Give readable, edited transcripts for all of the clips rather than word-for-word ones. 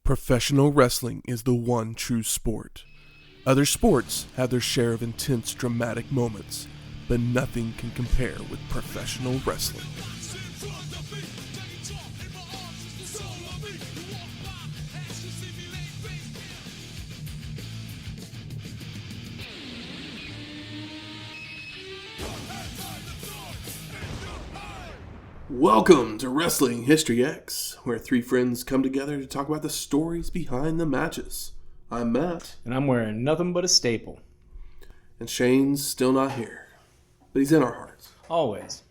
Professional wrestling is the one true sport. Other sports have their share of intense, dramatic moments, but nothing can compare with professional wrestling. Welcome to Wrestling History X, where three friends come together to talk about the stories behind the matches. I'm Matt. And I'm wearing nothing but a staple. And Shane's still not here, but he's in our hearts. Always.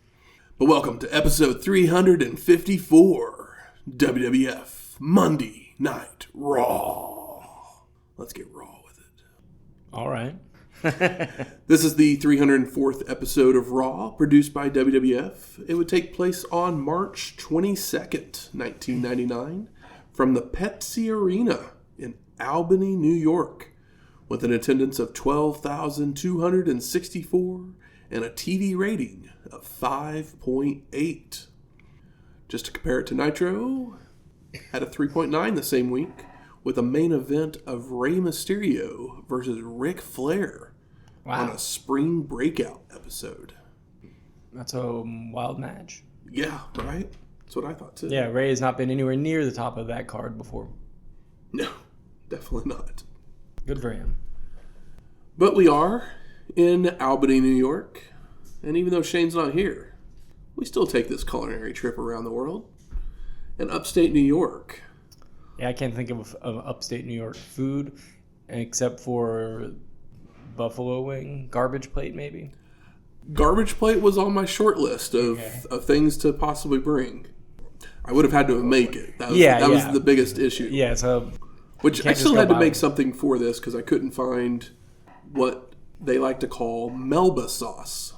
But welcome to episode 354, WWF Monday Night RAW. Let's get raw with it. All right. This is the 304th episode of Raw, produced by WWF. It would take place on March 22nd, 1999, from the Pepsi Arena in Albany, New York, with an attendance of 12,264 and a TV rating of 5.8. Just to compare it to Nitro, had a 3.9 the same week, with a main event of Rey Mysterio versus Ric Flair. Wow. On a spring breakout episode. That's a wild match. Yeah, right? That's what I thought too. Yeah, Ray has not been anywhere near the top of that card before. No, definitely not. Good for him. But we are in Albany, New York. And even though Shane's not here, we still take this culinary trip around the world. In upstate New York. Yeah, I can't think of upstate New York food except for buffalo wing, garbage plate maybe. Garbage plate was on my short list of things to possibly bring. I would have had to make it. That was the biggest issue. Yeah, so which I still had to make something for this because I couldn't find what they like to call Melba sauce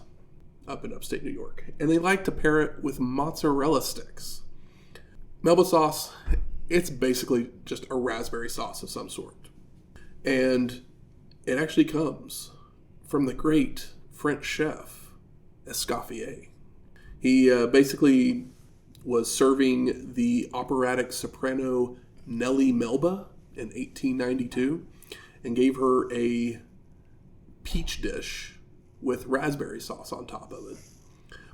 up in upstate New York. And they like to pair it with mozzarella sticks. Melba sauce, it's basically just a raspberry sauce of some sort. And it actually comes from the great French chef, Escoffier. He basically was serving the operatic soprano Nellie Melba in 1892 and gave her a peach dish with raspberry sauce on top of it.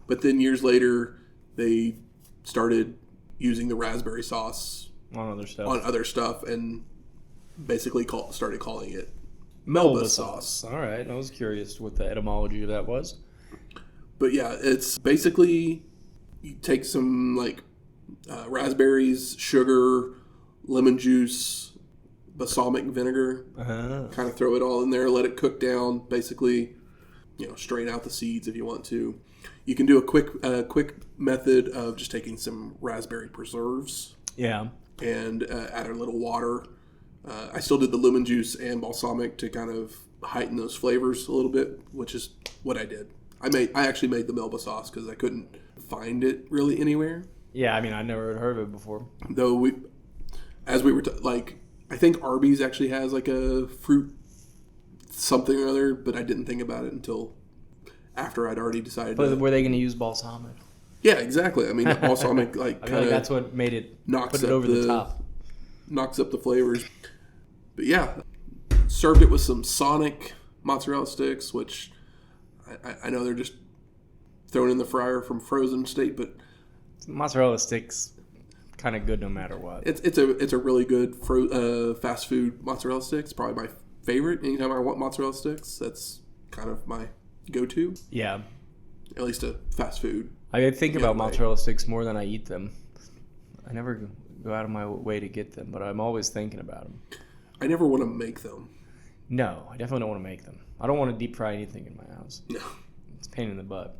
But then years later, they started using the raspberry sauce on other stuff and basically started calling it Melba sauce. All right. I was curious what the etymology of that was. But yeah, it's basically you take some raspberries, sugar, lemon juice, balsamic vinegar, kind of throw it all in there, let it cook down, basically, strain out the seeds if you want to. You can do a quick method of just taking some raspberry preserves. Yeah. And add a little water. I still did the lemon juice and balsamic to kind of heighten those flavors a little bit, which is what I did. I actually made the Melba sauce because I couldn't find it really anywhere. Yeah, I mean, I never heard of it before. Though I think Arby's actually has like a fruit something or other, but I didn't think about it until after I'd already decided. But were they going to use balsamic? Yeah, exactly. I mean, the balsamic I feel like that's what made it put it over the top. Knocks up the flavors. But yeah, served it with some Sonic mozzarella sticks, which I know they're just thrown in the fryer from frozen state, but mozzarella sticks kind of good no matter what. It's a really good fast food mozzarella stick. It's probably my favorite. Anytime I want mozzarella sticks, that's kind of my go-to. Yeah. At least a fast food. I think about mozzarella sticks more than I eat them. I never go out of my way to get them, but I'm always thinking about them. I never want to make them. No, I definitely don't want to make them. I don't want to deep fry anything in my house. No. It's a pain in the butt.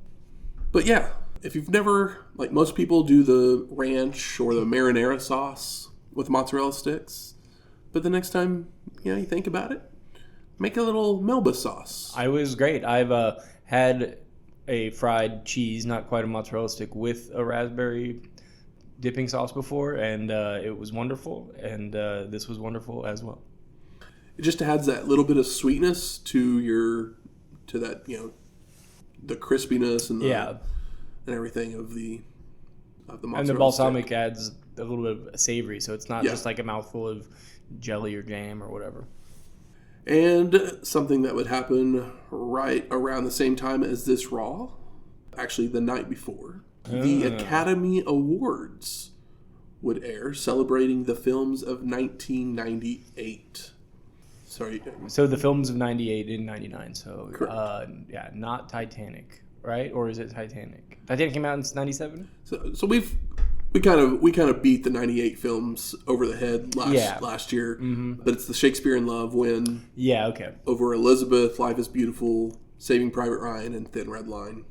But yeah, if you've never, most people do the ranch or the marinara sauce with mozzarella sticks, but the next time, you think about it, make a little Melba sauce. It was great. I've had a fried cheese, not quite a mozzarella stick, with a raspberry dipping sauce before, and it was wonderful, and this was wonderful as well. It just adds that little bit of sweetness to that, the crispiness and and everything of the of the mozzarella And the balsamic stick. adds a little bit of savory, so it's not just like a mouthful of jelly or jam or whatever. And something that would happen right around the same time as this Raw, actually the night before, the Academy Awards would air, celebrating the films of 1998. Sorry. So the films of 98 and 99, so Correct. not Titanic, right? Or is it Titanic? Titanic came out in 97? So we kind of beat the 98 films over the head last year, but it's the Shakespeare in Love win. Yeah, okay. Over Elizabeth, Life is Beautiful, Saving Private Ryan, and Thin Red Line.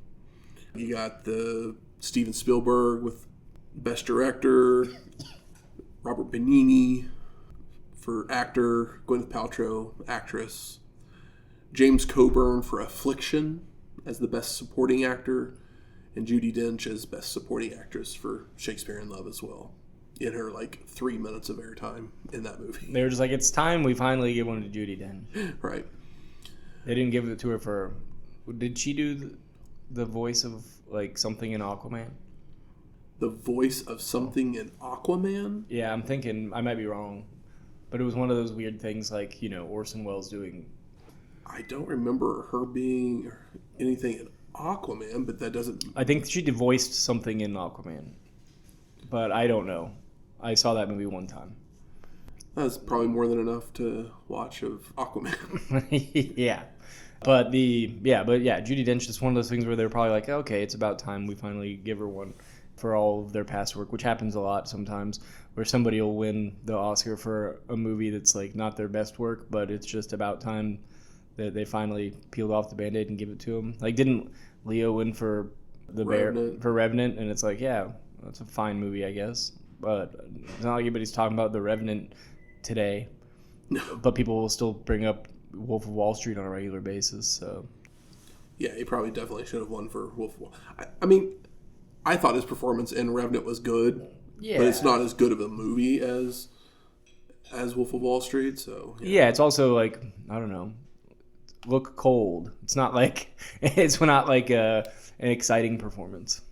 You got the Steven Spielberg with Best Director, Robert Benigni for actor, Gwyneth Paltrow, actress, James Coburn for Affliction as the Best Supporting Actor, and Judi Dench as Best Supporting Actress for Shakespeare in Love as well. In her 3 minutes of airtime in that movie. They were just like, it's time we finally give one to Judi Dench. Right. They didn't give it to her for... Did she do the voice of something in Aquaman? The voice of something in Aquaman? Yeah, I'm thinking, I might be wrong. But it was one of those weird things Orson Welles doing. I don't remember her being anything in Aquaman, but that doesn't... I think she voiced something in Aquaman. But I don't know. I saw that movie one time. That's probably more than enough to watch of Aquaman. Yeah. But Judi Dench is one of those things where they're probably like, okay, it's about time we finally give her one for all of their past work, which happens a lot sometimes, where somebody will win the Oscar for a movie that's not their best work, but it's just about time that they finally peeled off the Band-Aid and give it to them. Didn't Leo win for Revenant? And it's that's a fine movie, I guess. But it's not like anybody's talking about The Revenant today. No. But people will still bring up Wolf of Wall Street on a regular basis. So Yeah, he probably definitely should have won for Wolf of Wall. I mean, I thought his performance in Revenant was good. Yeah. But it's not as good of a movie as Wolf of Wall Street. So yeah, it's also I don't know, look cold. It's not it's not an exciting performance.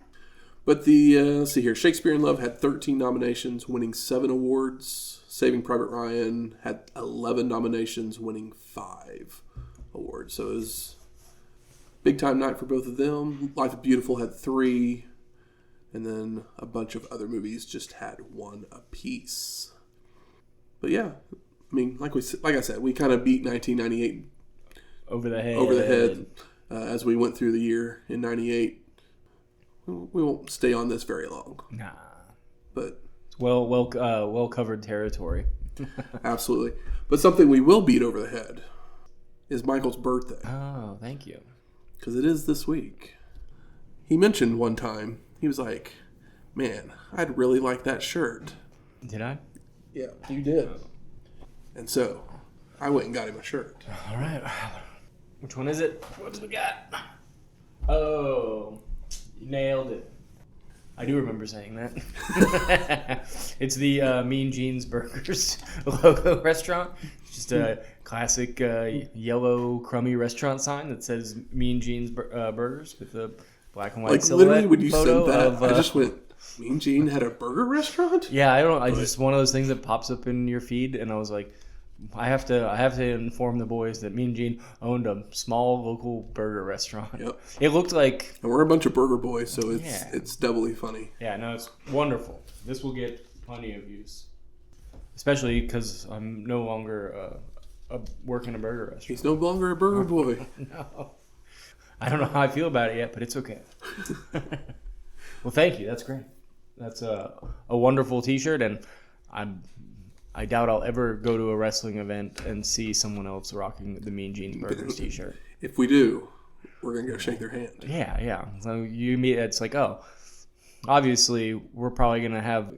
But let's see here. Shakespeare in Love had 13 nominations, winning 7 awards. Saving Private Ryan had 11 nominations, winning 5 awards. So it was a big-time night for both of them. Life is Beautiful had 3. And then a bunch of other movies just had 1 apiece. But yeah, I mean, like I said, we kind of beat 1998 over the head as we went through the year in 98. We won't stay on this very long. Nah. But it's well covered territory. Absolutely. But something we will beat over the head is Michael's birthday. Oh, thank you. Because it is this week. He mentioned one time, he was like, man, I'd really like that shirt. Did I? Yeah, you did. And so, I went and got him a shirt. All right. Which one is it? What do we got? Oh, you nailed it. I do remember saying that. It's the Mean Jeans Burgers logo restaurant. It's just a classic yellow crummy restaurant sign that says Mean Jeans Burgers with a black and white silhouette literally, when you photo said that, of, I just went, Mean Gene had a burger restaurant? Yeah, I don't. I just one of those things that pops up in your feed, and I was like, I have to inform the boys that Mean Gene owned a small local burger restaurant. Yep. It looked like, and we're a bunch of burger boys, so it's doubly funny. Yeah, no, it's wonderful. This will get plenty of use, especially because I'm no longer working a burger restaurant. He's no longer a burger boy. No, I don't know how I feel about it yet, but it's okay. Well, thank you. That's great. That's a wonderful T-shirt, and I doubt I'll ever go to a wrestling event and see someone else rocking the Mean Jeans Burgers T-shirt. If we do, we're gonna go shake their hand. Yeah. So you meet, it's like, oh, obviously we're probably gonna have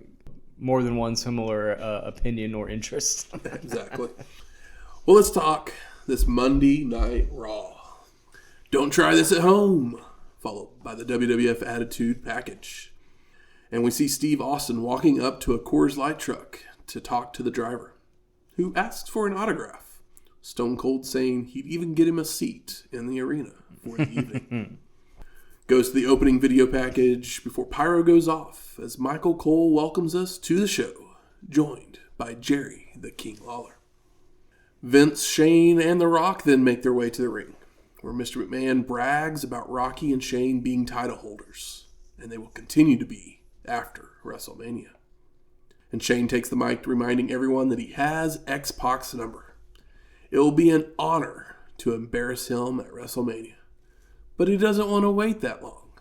more than one similar opinion or interest. Exactly. Well, let's talk this Monday Night Raw. Don't try this at home. Followed by the WWF Attitude Package. And we see Steve Austin walking up to a Coors Light truck to talk to the driver, who asks for an autograph. Stone Cold saying he'd even get him a seat in the arena for the evening. Goes to the opening video package before Pyro goes off as Michael Cole welcomes us to the show, joined by Jerry the King Lawler. Vince, Shane, and The Rock then make their way to the ring, where Mr. McMahon brags about Rocky and Shane being title holders, and they will continue to be after WrestleMania. And Shane takes the mic reminding everyone that he has X-Pac's number. It will be an honor to embarrass him at WrestleMania. But he doesn't want to wait that long,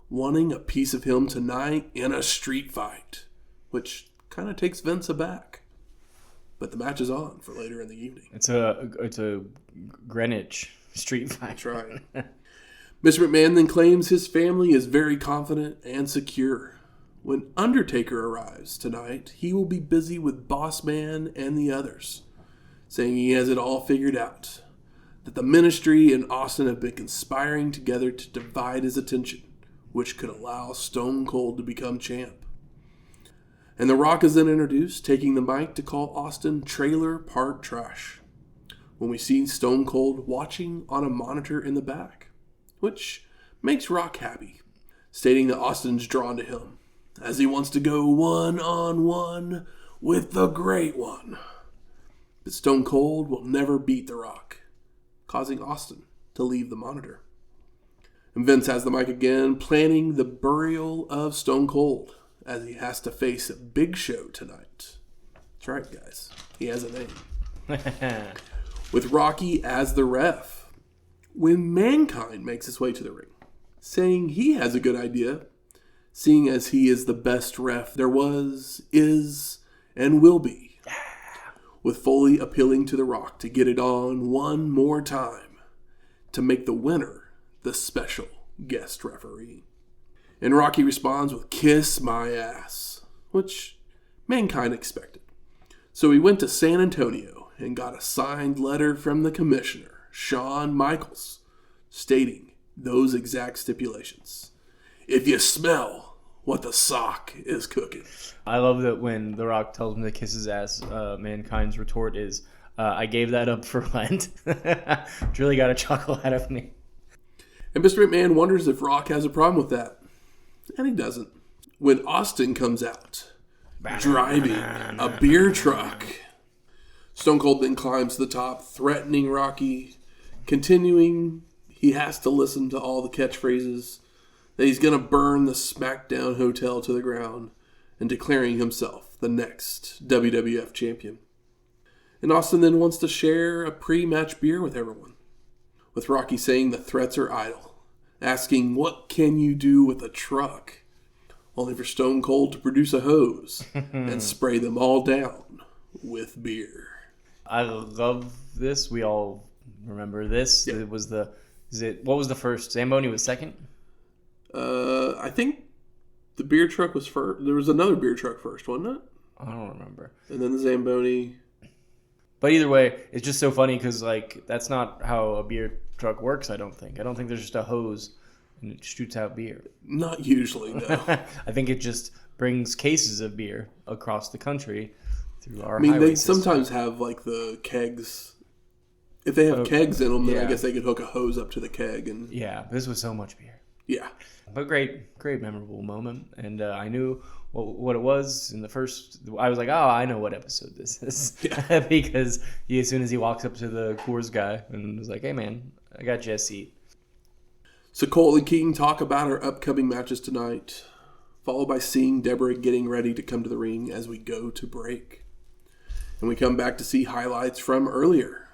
wanting a piece of him tonight in a street fight, which kind of takes Vince aback. But the match is on for later in the evening. It's a Greenwich street fight. That's right. Mr. McMahon then claims his family is very confident and secure. When Undertaker arrives tonight, he will be busy with Bossman and the others, saying he has it all figured out. That the Ministry and Austin have been conspiring together to divide his attention, which could allow Stone Cold to become champ. And The Rock is then introduced, taking the mic to call Austin trailer park trash, when we see Stone Cold watching on a monitor in the back, which makes Rock happy, stating that Austin's drawn to him, as he wants to go one-on-one with the Great One. But Stone Cold will never beat The Rock, causing Austin to leave the monitor. And Vince has the mic again, planning the burial of Stone Cold, as he has to face a Big Show tonight. That's right, guys. He has a name. With Rocky as the ref, when Mankind makes his way to the ring, saying he has a good idea, seeing as he is the best ref there was, is, and will be. With Foley appealing to The Rock to get it on one more time to make the winner the special guest referee. And Rocky responds with "Kiss my ass," which Mankind expected. So he went to San Antonio and got a signed letter from the commissioner, Shawn Michaels, stating those exact stipulations. If you smell what the sock is cooking. I love that when The Rock tells him to kiss his ass, Mankind's retort is, I gave that up for Lent. Which really got a chuckle out of me. And Mr. McMahon wonders if Rock has a problem with that. And he doesn't. When Austin comes out, driving a beer truck, Stone Cold then climbs to the top, threatening Rocky, continuing he has to listen to all the catchphrases, that he's going to burn the SmackDown hotel to the ground, and declaring himself the next WWF champion. And Austin then wants to share a pre-match beer with everyone, with Rocky saying the threats are idle, asking what can you do with a truck, only for Stone Cold to produce a hose and spray them all down with beer. I love this. We all remember this. Yeah. It was what was the first? Zamboni was second? I think the beer truck was first. There was another beer truck first, wasn't it? I don't remember. And then the Zamboni. But either way, it's just so funny because that's not how a beer truck works. I don't think there's just a hose and it shoots out beer. Not usually, no. I think it just brings cases of beer across the country through our. They sometimes have the kegs. If they have kegs in them, then I guess they could hook a hose up to the keg and. Yeah, this was so much beer. Yeah. But great memorable moment. And I knew what it was in the first. I was like, oh, I know what episode this is. Yeah. Because as soon as he walks up to the Coors guy and was like, hey, man, I got you a seat. So Cole and King talk about our upcoming matches tonight, followed by seeing Debra getting ready to come to the ring as we go to break. And we come back to see highlights from earlier.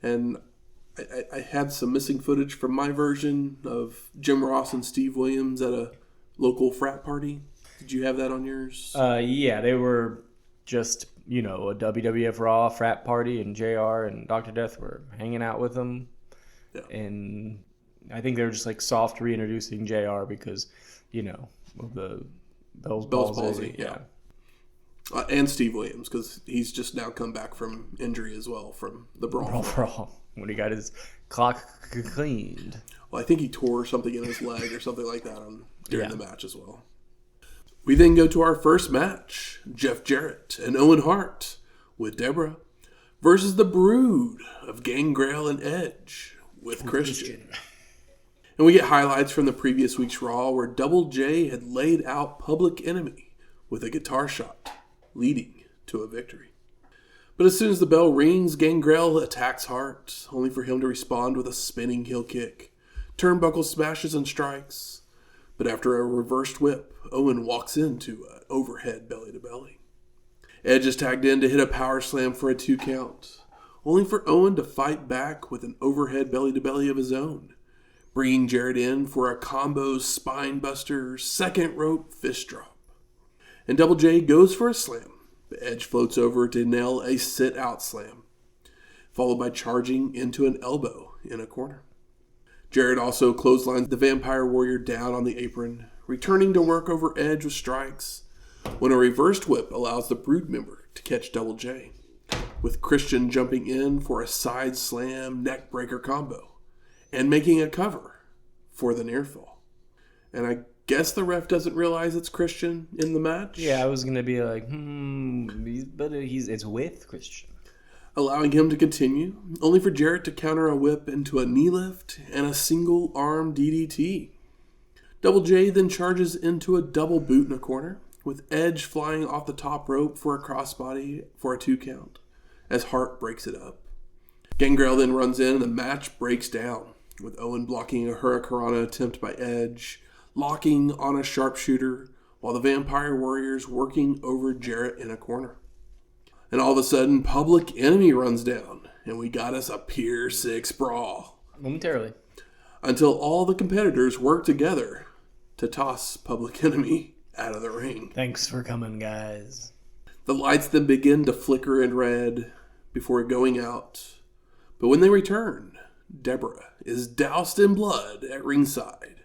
And I had some missing footage from my version of Jim Ross and Steve Williams at a local frat party. Did you have that on yours? Yeah, they were just, a WWF Raw frat party, and JR and Dr. Death were hanging out with them. Yeah. And I think they were just soft reintroducing JR because, of the Bell's Palsy. Yeah. And Steve Williams, because he's just now come back from injury as well from the Brawl. When he got his clock cleaned. Well, I think he tore something in his leg or something like that during the match as well. We then go to our first match, Jeff Jarrett and Owen Hart with Debra versus the Brood of Gangrel and Edge with Christian. And we get highlights from the previous week's Raw where Double J had laid out Public Enemy with a guitar shot, leading to a victory. But as soon as the bell rings, Gangrel attacks Hart, only for him to respond with a spinning heel kick. Turnbuckle smashes and strikes. But after a reversed whip, Owen walks into an overhead belly-to-belly. Edge is tagged in to hit a power slam for a 2 count, only for Owen to fight back with an overhead belly-to-belly of his own, bringing Jarrett in for a combo spine-buster second rope fist drop. And Double J goes for a slam, but Edge floats over to nail a sit-out slam, followed by charging into an elbow in a corner. Jarrett also clotheslines the Vampire Warrior down on the apron, returning to work over Edge with strikes, when a reversed whip allows the Brood member to catch Double J, with Christian jumping in for a side slam neck breaker combo, and making a cover for the near fall. And I guess the ref doesn't realize it's Christian in the match. Yeah, I was going to be like, but it's with Christian. Allowing him to continue, only for Jarrett to counter a whip into a knee lift and a single arm DDT. Double J then charges into a double boot in a corner, with Edge flying off the top rope for a crossbody for a 2 count, as Hart breaks it up. Gangrel then runs in and the match breaks down, with Owen blocking a Hurricanrana attempt by Edge, locking on a sharpshooter, while the Vampire Warriors working over Jarrett in a corner. And all of a sudden, Public Enemy runs down, and we got us a Pier 6 brawl. Momentarily. Until all the competitors work together to toss Public Enemy out of the ring. Thanks for coming, guys. The lights then begin to flicker in red before going out. But when they return, Debra is doused in blood at ringside.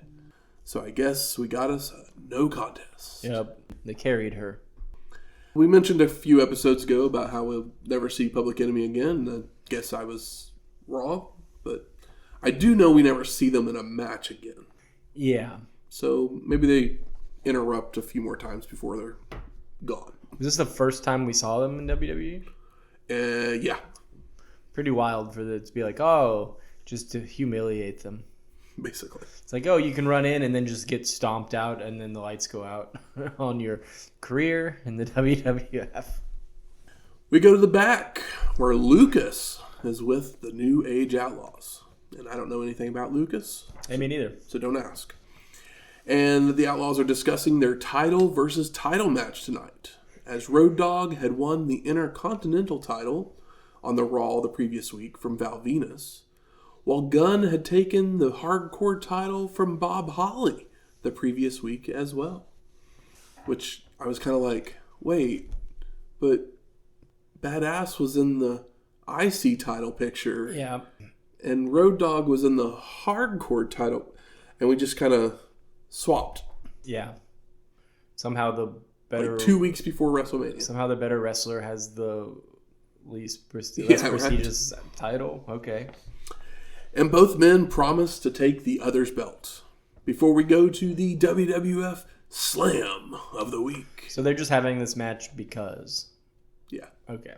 So I guess we got us a no contest. Yep, they carried her. We mentioned a few episodes ago about how we'll never see Public Enemy again. I guess I was wrong, but I do know we never see them in a match again. Yeah. So maybe they interrupt a few more times before they're gone. Was this the first time we saw them in WWE? Yeah. Pretty wild for it to be like, oh, just to humiliate them. Basically. It's like, oh, you can run in and then just get stomped out and then the lights go out on your career in the WWF. We go to the back where Lucas is with the New Age Outlaws. And I don't know anything about Lucas. Hey, me neither. So don't ask. And the Outlaws are discussing their title versus title match tonight, as Road Dogg had won the Intercontinental title on the Raw the previous week from Val Venus, while Gunn had taken the Hardcore title from Bob Holly the previous week as well. Which I was kind of like, wait, but Badass was in the IC title picture. Yeah. And Road Dogg was in the Hardcore title. And we just kind of swapped. Yeah. Somehow the better... Like 2 weeks before WrestleMania. Somehow the better wrestler has the least prestigious title. Okay. And both men promise to take the other's belt before we go to the WWF Slam of the Week. So they're just having this match because... Yeah. Okay.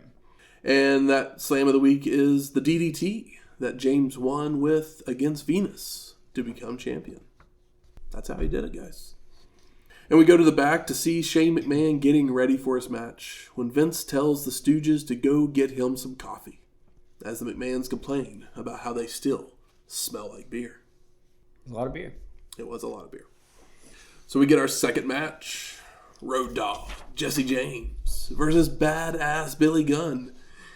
And that Slam of the Week is the DDT that James won with against Venus to become champion. That's how he did it, guys. And we go to the back to see Shane McMahon getting ready for his match when Vince tells the Stooges to go get him some coffee, as the McMahons complain about how they still smell like beer. A lot of beer. It was a lot of beer. So we get our second match. Road Dogg, Jesse James versus Badass Billy Gunn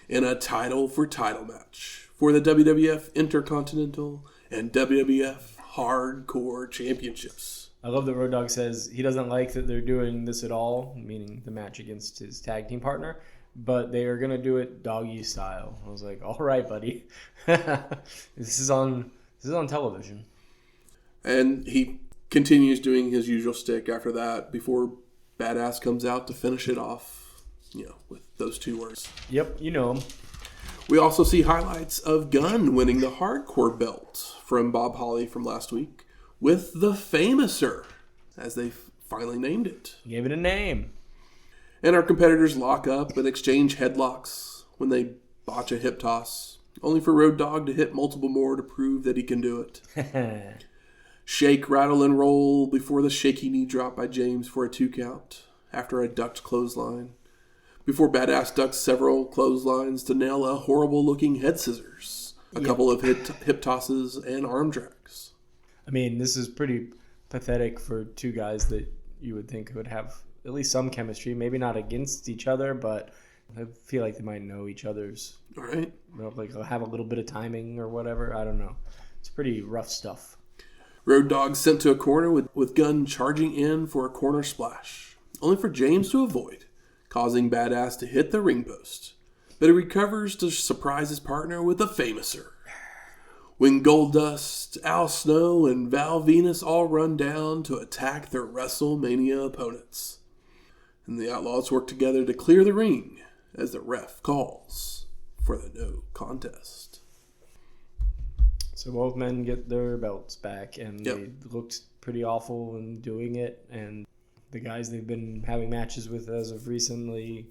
in a title for title match for the WWF Intercontinental and WWF Hardcore Championships. I love that Road Dogg says he doesn't like that they're doing this at all, meaning the match against his tag team partner, but they are going to do it doggy style. I was like, all right, buddy. This is on television. And he continues doing his usual stick after that before Badass comes out to finish it off, with those two words. Yep, you know him. We also see highlights of Gunn winning the Hardcore belt from Bob Holly from last week with the Famouser, as they finally named it. Gave it a name. And our competitors lock up and exchange headlocks when they botch a hip toss, only for Road Dogg to hit multiple more to prove that he can do it. Shake, rattle, and roll before the shaky knee drop by James for a 2 count after a ducked clothesline. Before Badass ducks several clotheslines to nail a horrible-looking head scissors, a couple of hip tosses, and arm drags. I mean, this is pretty pathetic for two guys that you would think would have at least some chemistry. Maybe not against each other, but I feel like they might know each other's. Right. Like have a little bit of timing or whatever. I don't know. It's pretty rough stuff. Road Dogg sent to a corner with Gunn charging in for a corner splash, only for James to avoid, causing Badass to hit the ring post. But he recovers to surprise his partner with a famouser. When Goldust, Al Snow, and Val Venus all run down to attack their WrestleMania opponents. And the Outlaws work together to clear the ring as the ref calls for the no contest. So both men get their belts back, and they looked pretty awful in doing it. And the guys they've been having matches with as of recently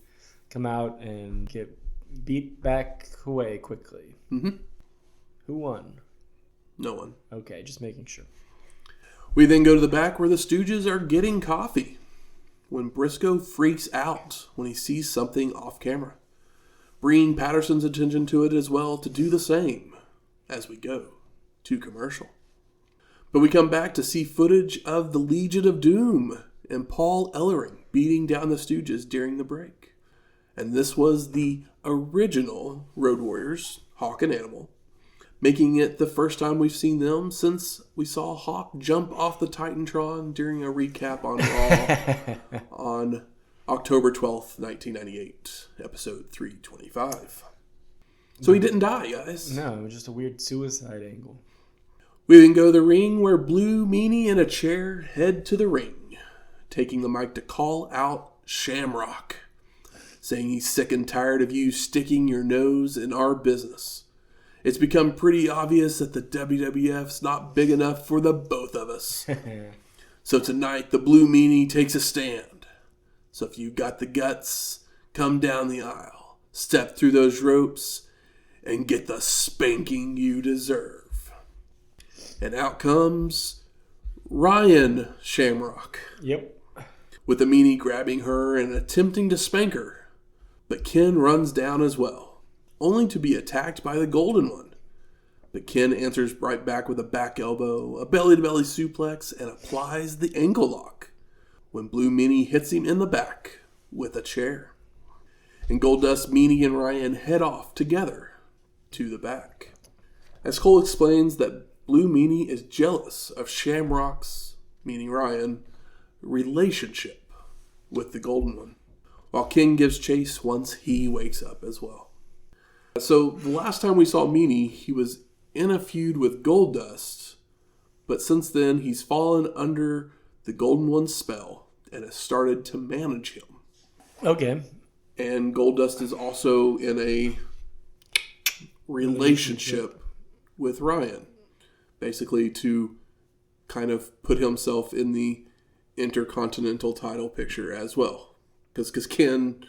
come out and get beat back away quickly. Mm-hmm. Who won? No one. Okay, just making sure. We then go to the back where the Stooges are getting coffee when Briscoe freaks out when he sees something off camera, bringing Patterson's attention to it as well to do the same as we go to commercial. But we come back to see footage of the Legion of Doom and Paul Ellering beating down the Stooges during the break. And this was the original Road Warriors, Hawk and Animal, making it the first time we've seen them since we saw Hawk jump off the Titantron during a recap on Raw on October 12th, 1998, episode 325. So he didn't die, guys. No, it was just a weird suicide angle. We then go to the ring where Blue Meanie in a chair head to the ring, taking the mic to call out Shamrock, saying he's sick and tired of you sticking your nose in our business. It's become pretty obvious that the WWF's not big enough for the both of us. So tonight, the Blue Meanie takes a stand. So if you got the guts, come down the aisle, step through those ropes, and get the spanking you deserve. And out comes Ryan Shamrock. Yep. With the Meanie grabbing her and attempting to spank her. But Ken runs down as well, only to be attacked by the Golden One. But Ken answers right back with a back elbow, a belly-to-belly suplex, and applies the ankle lock when Blue Meanie hits him in the back with a chair. And Goldust, Meanie, and Ryan head off together to the back, as Cole explains that Blue Meanie is jealous of Shamrock's, meaning Ryan, relationship with the Golden One, while King gives chase once he wakes up as well. So the last time we saw Meanie, he was in a feud with Goldust, but since then he's fallen under the Golden One's spell and has started to manage him. Okay. And Goldust is also in a relationship with Ryan, basically to kind of put himself in the Intercontinental title picture as well, because Ken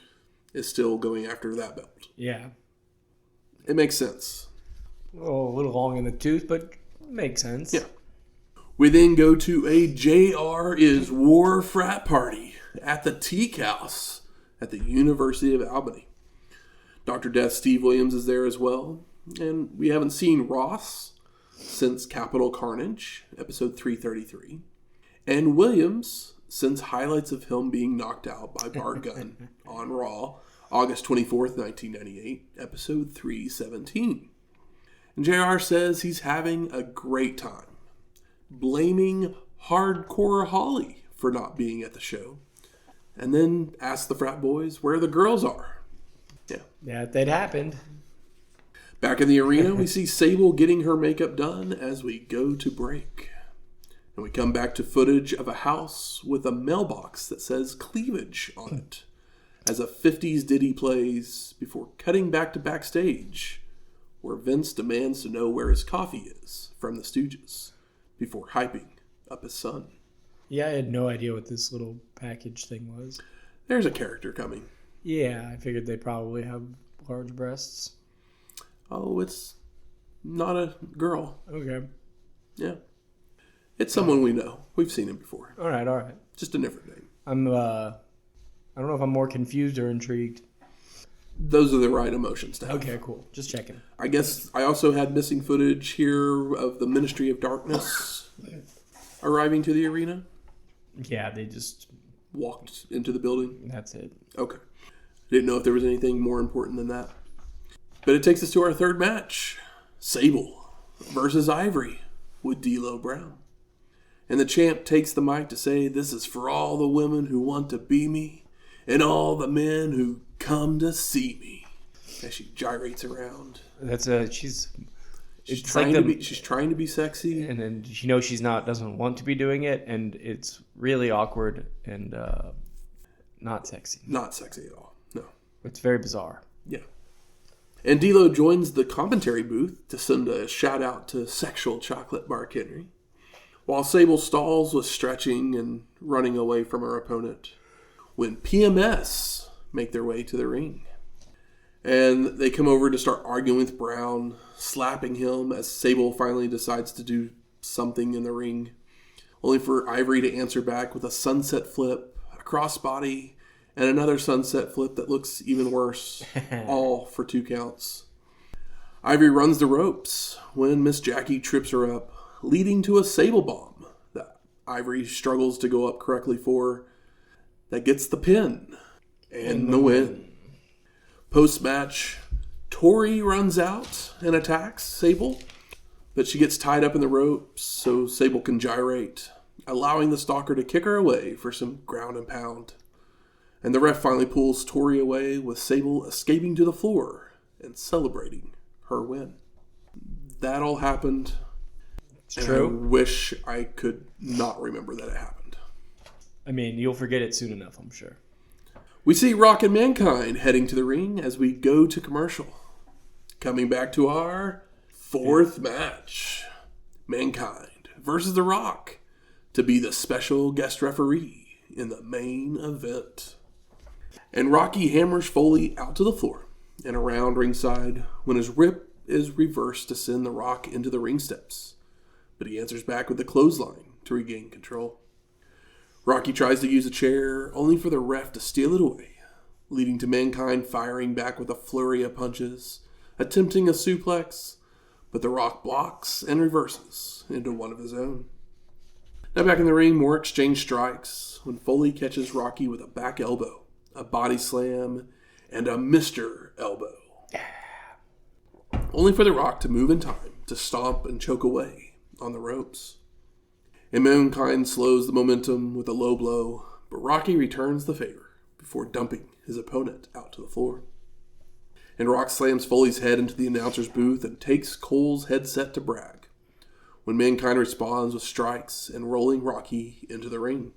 is still going after that belt. Yeah. It makes sense. Oh, a little long in the tooth, but makes sense. Yeah. We then go to a JR is War frat party at the Teak House at the University of Albany. Dr. Death Steve Williams is there as well. And we haven't seen Ross since Capital Carnage, episode 333. And Williams since highlights of him being knocked out by Bart Gunn on Raw, August 24th, 1998, episode 317. And JR says he's having a great time, blaming Hardcore Holly for not being at the show, and then asks the frat boys where the girls are. Yeah, that happened. Back in the arena, we see Sable getting her makeup done as we go to break. And we come back to footage of a house with a mailbox that says cleavage on it, as a 50s ditty plays before cutting back to backstage, where Vince demands to know where his coffee is from the Stooges before hyping up his son. Yeah, I had no idea what this little package thing was. There's a character coming. Yeah, I figured they probably have large breasts. Oh, it's not a girl. Okay. Yeah. It's someone we know. We've seen him before. All right. Just a different name. I don't know if I'm more confused or intrigued. Those are the right emotions to have. Okay, cool. Just checking. I guess I also had missing footage here of the Ministry of Darkness arriving to the arena. Yeah, they just walked into the building. That's it. Okay. Didn't know if there was anything more important than that. But it takes us to our third match. Sable versus Ivory with D'Lo Brown. And the champ takes the mic to say, "This is for all the women who want to be me and all the men who come to see me." As she gyrates around. She's trying to be sexy. And then she knows doesn't want to be doing it, and it's really awkward and not sexy. Not sexy at all. No. It's very bizarre. Yeah. And D'Lo joins the commentary booth to send a shout out to Sexual Chocolate Mark Henry, while Sable stalls with stretching and running away from her opponent, when PMS make their way to the ring. And they come over to start arguing with Brown, slapping him as Sable finally decides to do something in the ring, only for Ivory to answer back with a sunset flip, a crossbody, and another sunset flip that looks even worse, all for 2 counts. Ivory runs the ropes when Miss Jackie trips her up, leading to a Sable bomb that Ivory struggles to go up correctly for, that gets the pin and the win. Post-match, Tori runs out and attacks Sable, but she gets tied up in the ropes so Sable can gyrate, allowing the stalker to kick her away for some ground and pound. And the ref finally pulls Tori away, with Sable escaping to the floor and celebrating her win. That all happened. It's true. I wish I could not remember that it happened. I mean, you'll forget it soon enough, I'm sure. We see Rock and Mankind heading to the ring as we go to commercial. Coming back to our fourth match. Mankind versus The Rock to be the special guest referee in the main event. And Rocky hammers Foley out to the floor and around ringside when his rip is reversed to send The Rock into the ring steps. But he answers back with a clothesline to regain control. Rocky tries to use a chair, only for the ref to steal it away, leading to Mankind firing back with a flurry of punches, attempting a suplex, but The Rock blocks and reverses into one of his own. Now back in the ring, more exchange strikes when Foley catches Rocky with a back elbow, a body slam, and a Mr. Elbow. Only for The Rock to move in time to stomp and choke away on the ropes. And Mankind slows the momentum with a low blow, but Rocky returns the favor before dumping his opponent out to the floor. And Rock slams Foley's head into the announcer's booth and takes Cole's headset to brag, when Mankind responds with strikes and rolling Rocky into the ring.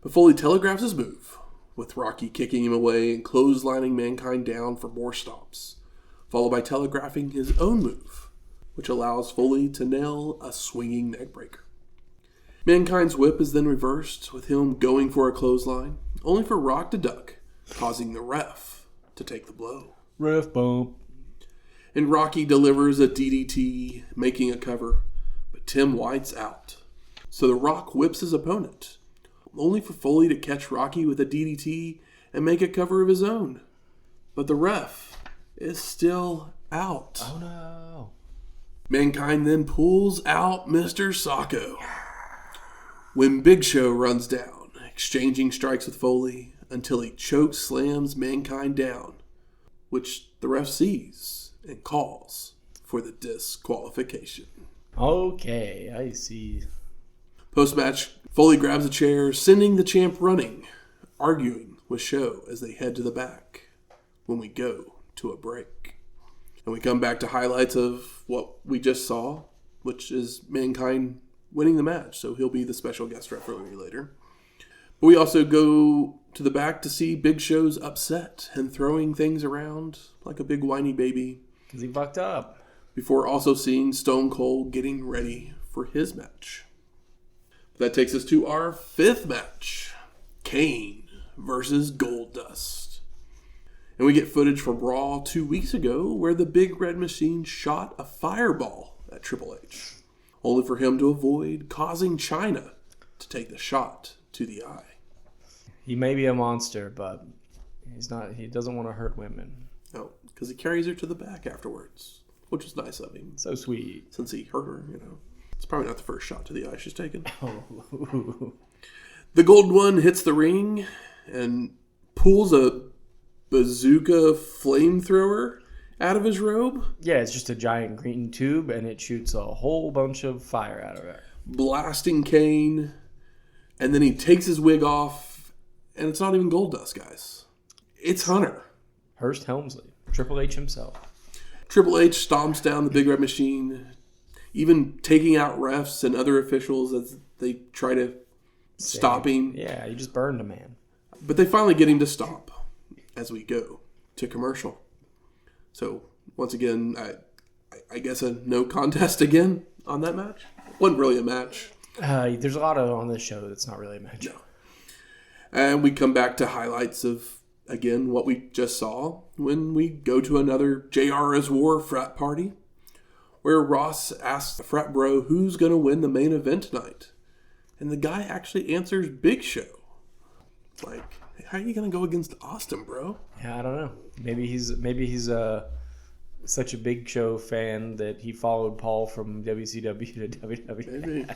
But Foley telegraphs his move, with Rocky kicking him away and clotheslining Mankind down for more stomps, followed by telegraphing his own move, which allows Foley to nail a swinging neckbreaker. Mankind's whip is then reversed, with him going for a clothesline, only for Rock to duck, causing the ref to take the blow. Ref bump. And Rocky delivers a DDT, making a cover, but Tim White's out. So The Rock whips his opponent, only for Foley to catch Rocky with a DDT and make a cover of his own. But the ref is still out. Oh no. Mankind then pulls out Mr. Socko, when Big Show runs down, exchanging strikes with Foley until he choke slams Mankind down, which the ref sees and calls for the disqualification. Okay, I see. Post-match, Foley grabs a chair, sending the champ running, arguing with Show as they head to the back when we go to a break. And we come back to highlights of what we just saw, which is Mankind winning the match, so he'll be the special guest referee later. But we also go to the back to see Big Show's upset and throwing things around like a big whiny baby. Because he fucked up. Before also seeing Stone Cold getting ready for his match. That takes us to our fifth match. Kane versus Goldust. And we get footage from Raw 2 weeks ago where the Big Red Machine shot a fireball at Triple H, only for him to avoid causing China to take the shot to the eye. He may be a monster, but he's not. He doesn't want to hurt women. No, because he carries her to the back afterwards, which was nice of him. So sweet. Since he hurt her, It's probably not the first shot to the eye she's taken. Oh. The Golden One hits the ring and pulls a bazooka flamethrower out of his robe. Yeah, it's just a giant green tube, and it shoots a whole bunch of fire out of it. Blasting Kane, and then he takes his wig off, and it's not even Goldust, guys. It's Hunter. Hurst Helmsley, Triple H himself. Triple H stomps down the Big Red Machine, even taking out refs and other officials as they try to stop him. Yeah, you just burned a man. But they finally get him to stop as we go to commercial. So, once again, I guess a no contest again on that match. Wasn't really a match. There's a lot on this show that's not really a match. No. And we come back to highlights of, again, what we just saw when we go to another JR is War frat party, where Ross asks the frat bro who's going to win the main event tonight. And the guy actually answers Big Show. Like, how are you going to go against Austin, bro? Yeah, I don't know. Maybe he's such a Big Show fan that he followed Paul from WCW to WWF. Maybe.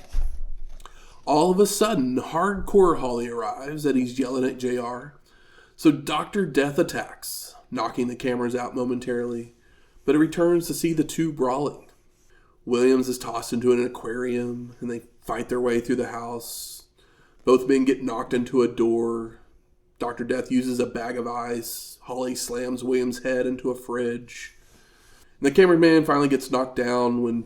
All of a sudden, Hardcore Holly arrives and he's yelling at JR. So Dr. Death attacks, knocking the cameras out momentarily, but it returns to see the two brawling. Williams is tossed into an aquarium, and they fight their way through the house. Both men get knocked into a door. Dr. Death uses a bag of ice. Holly slams Williams' head into a fridge. And the cameraman finally gets knocked down when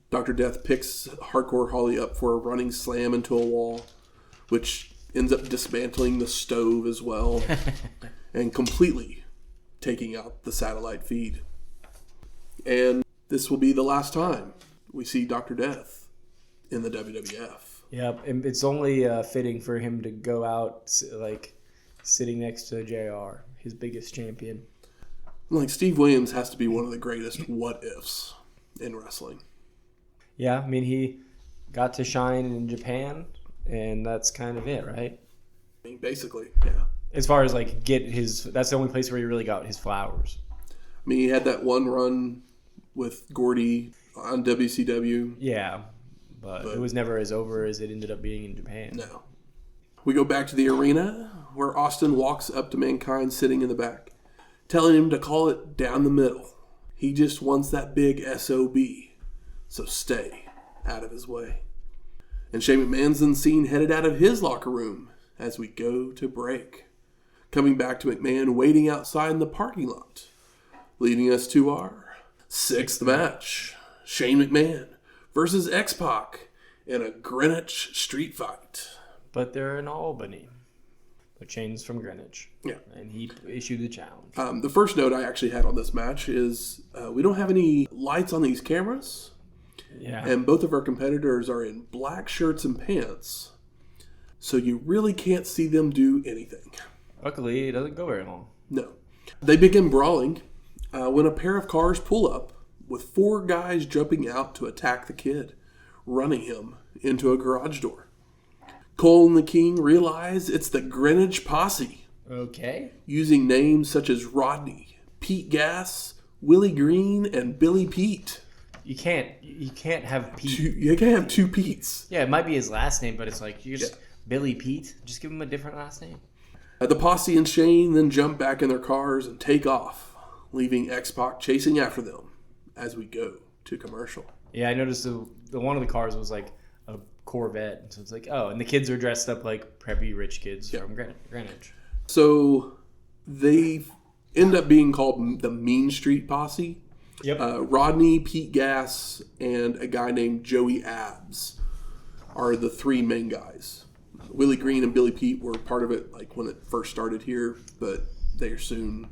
Dr. Death picks Hardcore Holly up for a running slam into a wall, which ends up dismantling the stove as well and completely taking out the satellite feed. And this will be the last time we see Dr. Death in the WWF. Yep, it's only fitting for him to go out like sitting next to JR, his biggest champion. Like, Steve Williams has to be one of the greatest what-ifs in wrestling. Yeah, I mean, he got to shine in Japan, and that's kind of it, right? I mean, basically, yeah. As far as, like, that's the only place where he really got his flowers. I mean, he had that one run with Gordy on WCW. Yeah, but it was never as over as it ended up being in Japan. No. We go back to the arena, where Austin walks up to Mankind sitting in the back, telling him to call it down the middle. He just wants that big SOB, so stay out of his way. And Shane McMahon's then seen headed out of his locker room as we go to break. Coming back to McMahon waiting outside in the parking lot, leading us to our sixth match. Shane McMahon versus X-Pac in a Greenwich street fight. But they're in Albany. But Shane's from Greenwich. Yeah. And he issued the challenge. The first note I actually had on this match is we don't have any lights on these cameras. Yeah. And both of our competitors are in black shirts and pants. So you really can't see them do anything. Luckily, it doesn't go very long. No. They begin brawling when a pair of cars pull up with four guys jumping out to attack the kid, running him into a garage door. Cole and the King realize it's the Greenwich Posse. Okay. Using names such as Rodney, Pete Gas, Willie Green, and Billy Pete. You can't have Pete. You can't have two Petes. Yeah, it might be his last name, but it's like, you just Billy Pete. Just give him a different last name. The Posse and Shane then jump back in their cars and take off, leaving X-Pac chasing after them as we go to commercial. Yeah, I noticed the one of the cars was like a Corvette. So it's like, oh, and the kids are dressed up like preppy rich kids from Greenwich. So they end up being called the Mean Street Posse. Yep. Rodney, Pete Gas, and a guy named Joey Abs are the three main guys. Willie Green and Billy Pete were part of it, like when it first started here, but they are soon,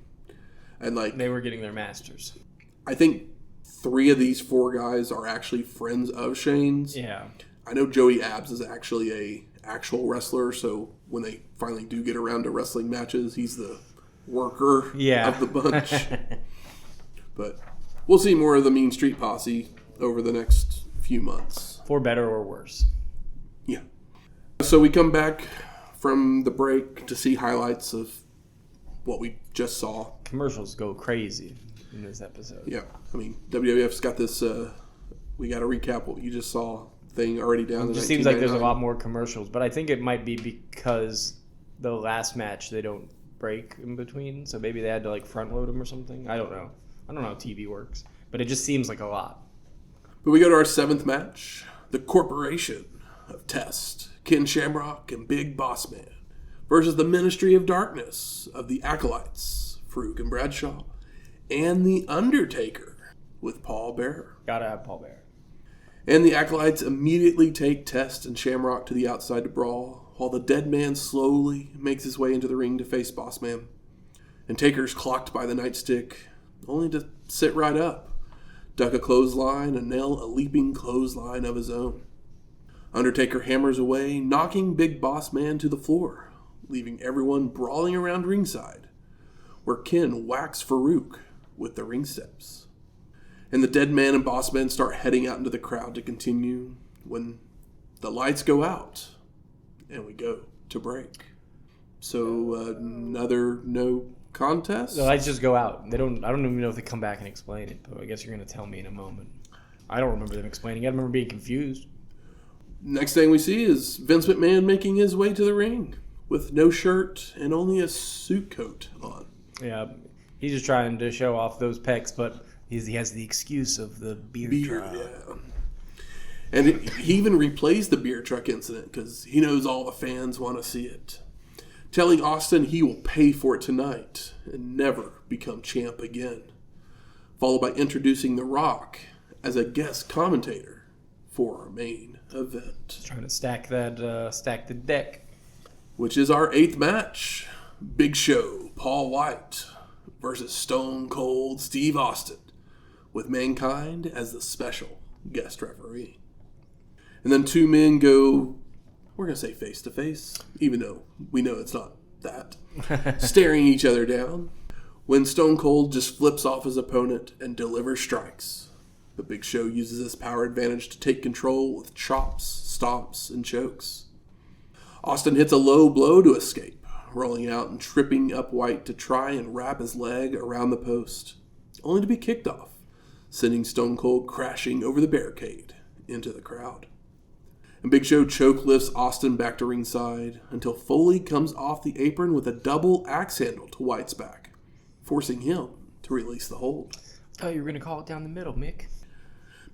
and like they were getting their masters. I think 3 of these 4 guys are actually friends of Shane's. Yeah. I know Joey Abs is actually a actual wrestler, so when they finally do get around to wrestling matches, he's the worker of the bunch. But we'll see more of the Mean Street Posse over the next few months. for better or worse. Yeah. So we come back from the break to see highlights of what we just saw. Commercials go crazy in this episode. Yeah. I mean, WWF's got this, we got to recap what you just saw thing already down. It just seems like there's a lot more commercials, but I think it might be because the last match they don't break in between, so maybe they had to like front load them or something. I don't know how TV works, but it just seems like a lot. But we go to our 7th match, the Corporation of Test, Ken Shamrock and Big Bossman versus the Ministry of Darkness of the Acolytes, Faarooq and Bradshaw, and the Undertaker with Paul Bearer. Gotta have Paul Bearer. And the Acolytes immediately take Test and Shamrock to the outside to brawl, while the dead man slowly makes his way into the ring to face Bossman. And Taker's clocked by the nightstick, only to sit right up, duck a clothesline, and nail a leaping clothesline of his own. Undertaker hammers away, knocking Big Bossman to the floor, leaving everyone brawling around ringside, where Ken whacks Faarooq with the ring steps. And the dead man and Bossman start heading out into the crowd to continue when the lights go out and we go to break. So another no contest? The lights just go out. I don't even know if they come back and explain it, but I guess you're going to tell me in a moment. I don't remember them explaining it. I remember being confused. Next thing we see is Vince McMahon making his way to the ring with no shirt and only a suit coat on. Yeah, he's just trying to show off those pecs, but he has the excuse of the beer truck. Yeah. And he even replays the beer truck incident because he knows all the fans want to see it. Telling Austin he will pay for it tonight and never become champ again. Followed by introducing The Rock as a guest commentator for our main event. Trying to stack the deck. Which is our 8th match. Big Show, Paul Wight versus Stone Cold Steve Austin, with Mankind as the special guest referee. And then 2 men go, we're going to say face to face, even though we know it's not that, staring each other down, when Stone Cold just flips off his opponent and delivers strikes. The Big Show uses his power advantage to take control with chops, stomps, and chokes. Austin hits a low blow to escape, rolling out and tripping up Wight to try and wrap his leg around the post, only to be kicked off, sending Stone Cold crashing over the barricade into the crowd. And Big Show choke lifts Austin back to ringside until Foley comes off the apron with a double axe handle to Wight's back, forcing him to release the hold. Oh, you were going to call it down the middle, Mick.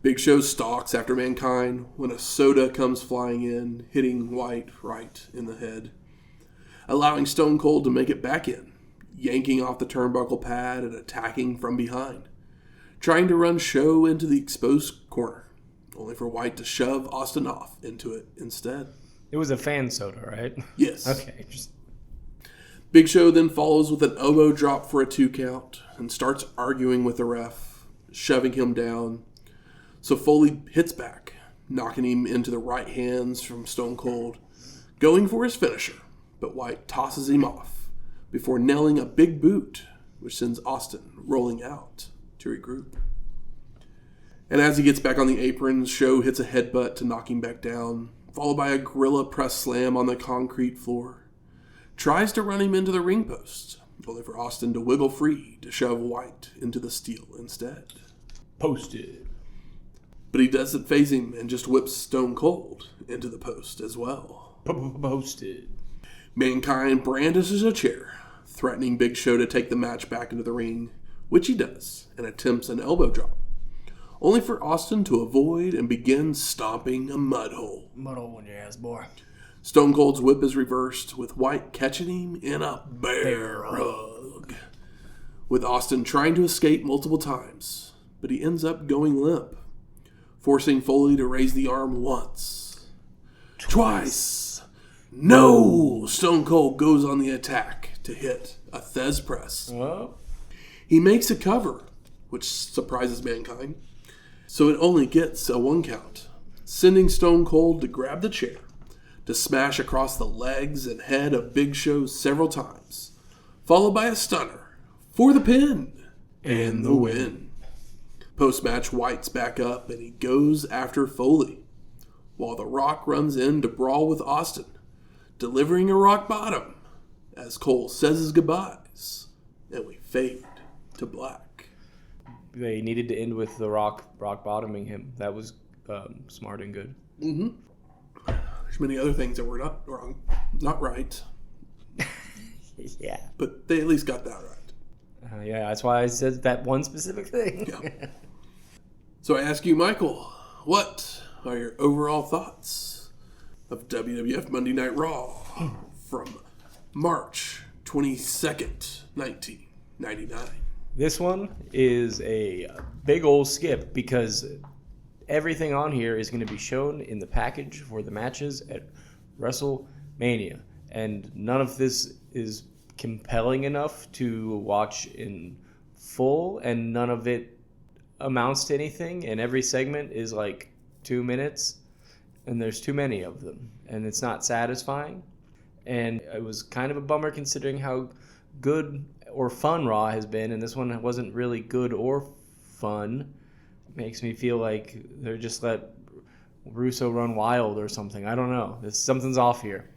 Big Show stalks after Mankind when a soda comes flying in, hitting Wight right in the head, allowing Stone Cold to make it back in, yanking off the turnbuckle pad and attacking from behind, trying to run Show into the exposed corner, only for Wight to shove Austin off into it instead. It was a fan soda, right? Yes. Okay. Big Show then follows with an elbow drop for a 2 count and starts arguing with the ref, shoving him down. So Foley hits back, knocking him into the right hands from Stone Cold, going for his finisher, but Wight tosses him off before nailing a big boot, which sends Austin rolling out to regroup. And as he gets back on the apron, Show hits a headbutt to knock him back down, followed by a gorilla press slam on the concrete floor. Tries to run him into the ring post, only for Austin to wiggle free to shove Wight into the steel instead. Posted. But he doesn't phase him and just whips Stone Cold into the post as well. Posted. Mankind brandishes a chair, threatening Big Show to take the match back into the ring, which he does, and attempts an elbow drop, only for Austin to avoid and begin stomping a mud hole. Mud hole in your ass, boy. Stone Cold's whip is reversed, with Wight catching him in a bear hug, with Austin trying to escape multiple times, but he ends up going limp, forcing Foley to raise the arm once, twice. No! Stone Cold goes on the attack to hit a Thez press. Oh. He makes a cover, which surprises Mankind, so it only gets a 1 count, sending Stone Cold to grab the chair to smash across the legs and head of Big Show several times, followed by a stunner for the pin and the win. Post-match, Wight's back up and he goes after Foley, while The Rock runs in to brawl with Austin, delivering a rock bottom as Cole says his goodbyes, and we fade to black. They needed to end with The Rock bottoming him. That was smart and good. Mm-hmm. There's many other things that were not wrong, not right. Yeah. But they at least got that right. Yeah, that's why I said that one specific thing. Yeah. So I ask you, Michael, what are your overall thoughts of WWF Monday Night Raw from March 22nd, 1999? This one is a big old skip because everything on here is going to be shown in the package for the matches at WrestleMania. And none of this is compelling enough to watch in full, and none of it amounts to anything. And every segment is like 2 minutes, and there's too many of them. And it's not satisfying. And it was kind of a bummer considering how good or fun Raw has been, and this one wasn't really good or fun. It makes me feel like they're just let Russo run wild or something. I don't know. Something's off here.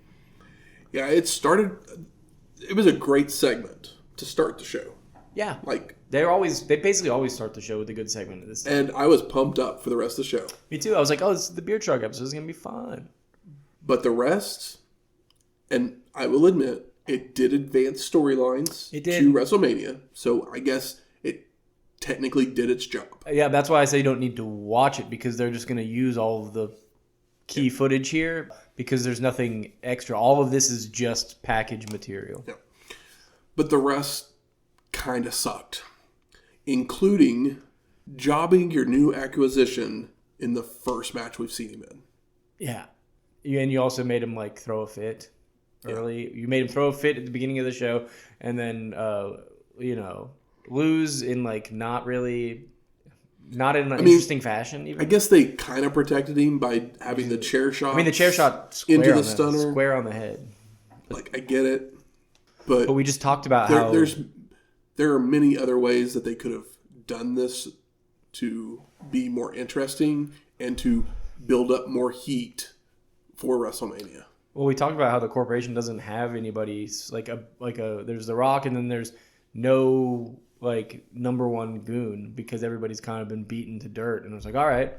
Yeah, it was a great segment to start the show. Yeah. Like they basically always start the show with a good segment of this time. And I was pumped up for the rest of the show. Me too. I was like, oh, this is the beer truck episode. It's going to be fun. But the rest, and I will admit, it did advance storylines to WrestleMania. So I guess it technically did its job. Yeah, that's why I say you don't need to watch it, because they're just going to use all of the key footage here because there's nothing extra. All of this is just package material. Yeah. But the rest kind of sucked, including jobbing your new acquisition in the first match we've seen him in. Yeah. And you also made him like throw a fit early. Yeah. You made him throw a fit at the beginning of the show, and then lose in like not in an interesting fashion. Even I guess they kind of protected him by having the chair shot. I mean, the chair shot into the stunner, square on the head. Like I get it, but we just talked about how there are many other ways that they could have done this to be more interesting and to build up more heat for WrestleMania. Well, we talked about how the corporation doesn't have anybody like a there's The Rock, and then there's no like number one goon because everybody's kind of been beaten to dirt, and I was like, all right,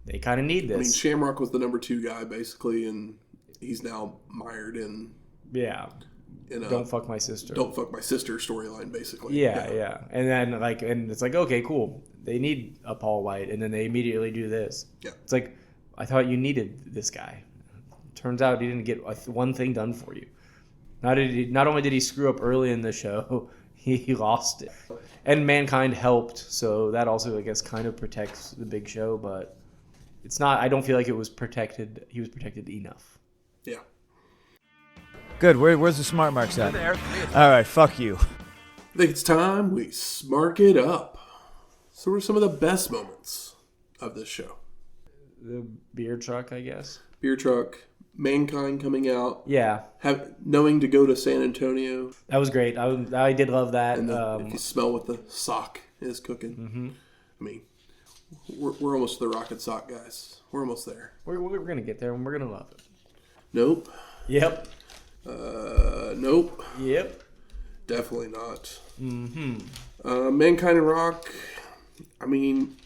they kind of need this. I mean, Shamrock was the number 2 guy basically, and he's now mired in don't fuck my sister storyline basically. Yeah. And then and it's like, okay, cool, they need a Paul Wight, and then they immediately do this. Yeah, it's like, I thought you needed this guy. Turns out he didn't get one thing done for you. Not only did he screw up early in the show, he lost it. And Mankind helped, so that also, I guess, kind of protects the big show, but it's not. I don't feel like it was protected. He was protected enough. Yeah. Good. Where's the smart marks at? There. All right. Fuck you. I think it's time we smark it up. So what are some of the best moments of this show? The beer truck, I guess. Beer truck. Mankind coming out. Yeah. Knowing to go to San Antonio. That was great. I did love that. And if you smell what the sock is cooking. Mm-hmm. I mean, we're almost the rocket sock guys. We're almost there. We're going to get there, and we're going to love it. Nope. Yep. Nope. Yep. Definitely not. Mm-hmm. Mankind and Rock, I mean...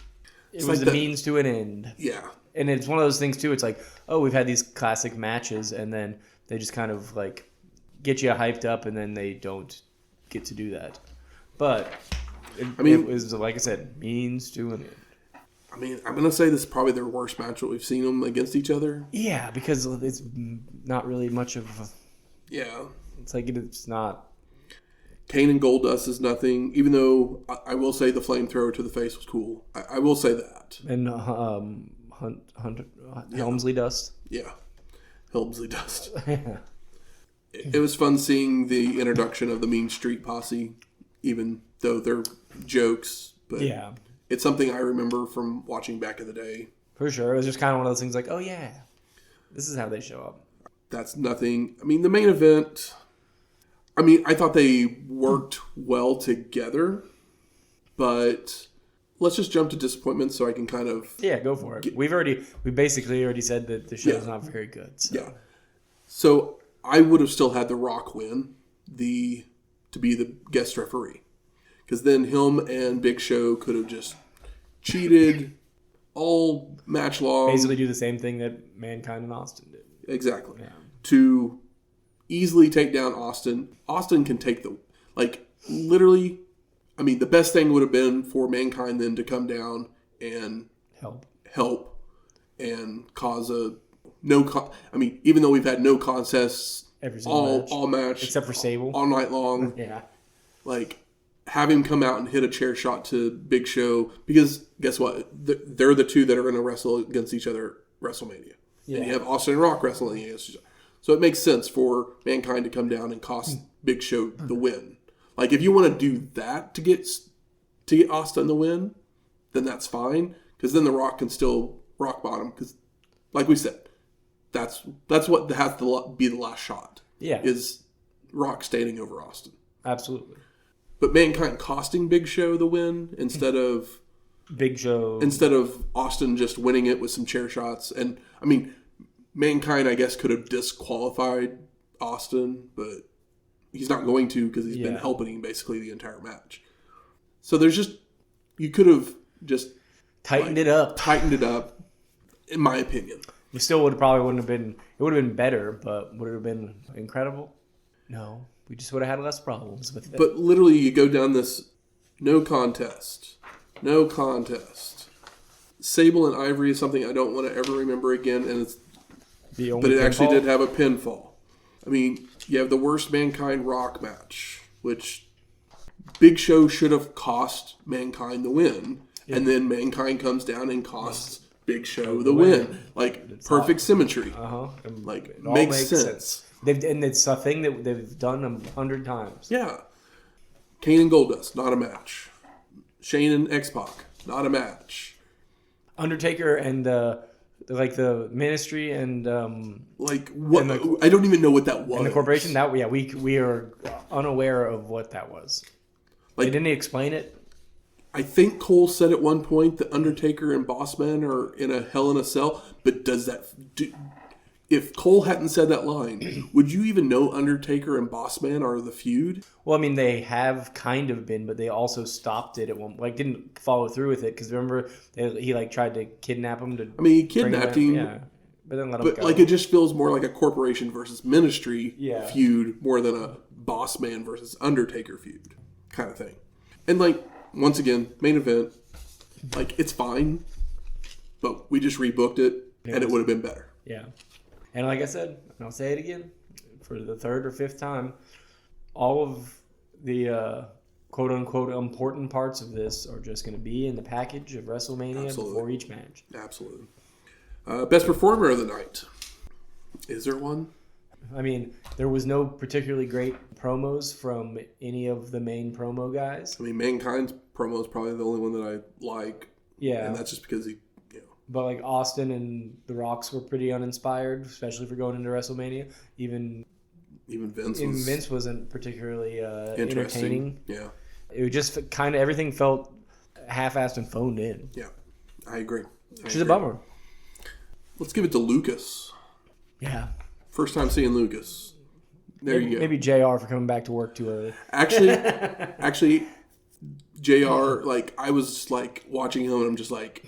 It was a means to an end. Yeah. And it's one of those things, too. It's like, oh, we've had these classic matches, and then they just kind of, like, get you hyped up, and then they don't get to do that. But it was, like I said, means to an end. I mean, I'm going to say this is probably their worst match that we've seen them against each other. Yeah, because it's not really much of a... Yeah. It's like it's not... Kane and Goldust is nothing, even though I will say the flamethrower to the face was cool. I will say that. And Helmsley Dust. Yeah. Helmsley Dust. It was fun seeing the introduction of the Mean Street Posse, even though they're jokes. But yeah. It's something I remember from watching back in the day. For sure. It was just kind of one of those things like, oh, yeah, this is how they show up. That's nothing. I mean, the main event... I mean, I thought they worked well together, but let's just jump to disappointment so I can kind of... Yeah, go for it. We basically already said that the show's not very good. So. Yeah. So I would have still had The Rock win to be the guest referee. Because then him and Big Show could have just cheated all match long. Basically do the same thing that Mankind and Austin did. Exactly. Yeah. To easily take down Austin. Austin can take literally, I mean, the best thing would have been for Mankind then to come down and help and cause even though we've had no contests all match. Except for Sable. All night long. Yeah. Like, have him come out and hit a chair shot to Big Show. Because, guess what? They're the two that are going to wrestle against each other at WrestleMania. Yeah. And you have Austin and Rock wrestling against each other. So it makes sense for Mankind to come down and cost Big Show the win. Like, if you want to do that to get Austin the win, then that's fine. Because then The Rock can still rock bottom. Because, like we said, that's what has to be the last shot. Yeah. Is Rock standing over Austin. Absolutely. But Mankind costing Big Show the win instead of Austin just winning it with some chair shots. And, I mean, Mankind, I guess, could have disqualified Austin, but he's not going to because he's been helping him basically the entire match. So you could have just tightened it up, in my opinion. We still wouldn't have been better, but would it have been incredible? No. We just would have had less problems with it. But literally, you go down this no contest. Sable and Ivory is something I don't want to ever remember again, and but it actually did have a pinfall. I mean, you have the worst Mankind Rock match, which Big Show should have cost Mankind the win, and then Mankind comes down and costs Big Show the win. Like, it's perfect symmetry. Like, it makes sense. It's a thing that they've done 100 times. Yeah. Kane and Goldust, not a match. Shane and X-Pac, not a match. Undertaker and the Ministry and what? I don't even know what that was. And the corporation. We are unaware of what that was. Like, didn't he explain it? I think Cole said at one point that Undertaker and Bossman are in a Hell in a Cell, but if Cole hadn't said that line, would you even know Undertaker and Bossman are the feud? Well, I mean, they have kind of been, but they also stopped it at one. Didn't follow through with it because remember he tried to kidnap him to. I mean, he kidnapped him. Yeah, but then let him go. It just feels more like a corporation versus Ministry feud more than a Bossman versus Undertaker feud kind of thing. And once again, main event, it's fine, but we just rebooked it and it would have been better. Yeah. And like I said, and I'll say it again, for the third or fifth time, all of the quote-unquote important parts of this are just going to be in the package of WrestleMania before each match. Absolutely. Best performer of the night. Is there one? I mean, there was no particularly great promos from any of the main promo guys. I mean, Mankind's promo is probably the only one that I like. Yeah. And that's just because he... But Austin and The Rocks were pretty uninspired, especially for going into WrestleMania. Even Vince wasn't particularly entertaining. Yeah, it was just kind of everything felt half-assed and phoned in. Yeah, I agree. Which is a bummer. Let's give it to Lucas. Yeah, first time seeing Lucas. You go. Maybe JR for coming back to work too early. Actually, JR, I was watching him and I'm just like,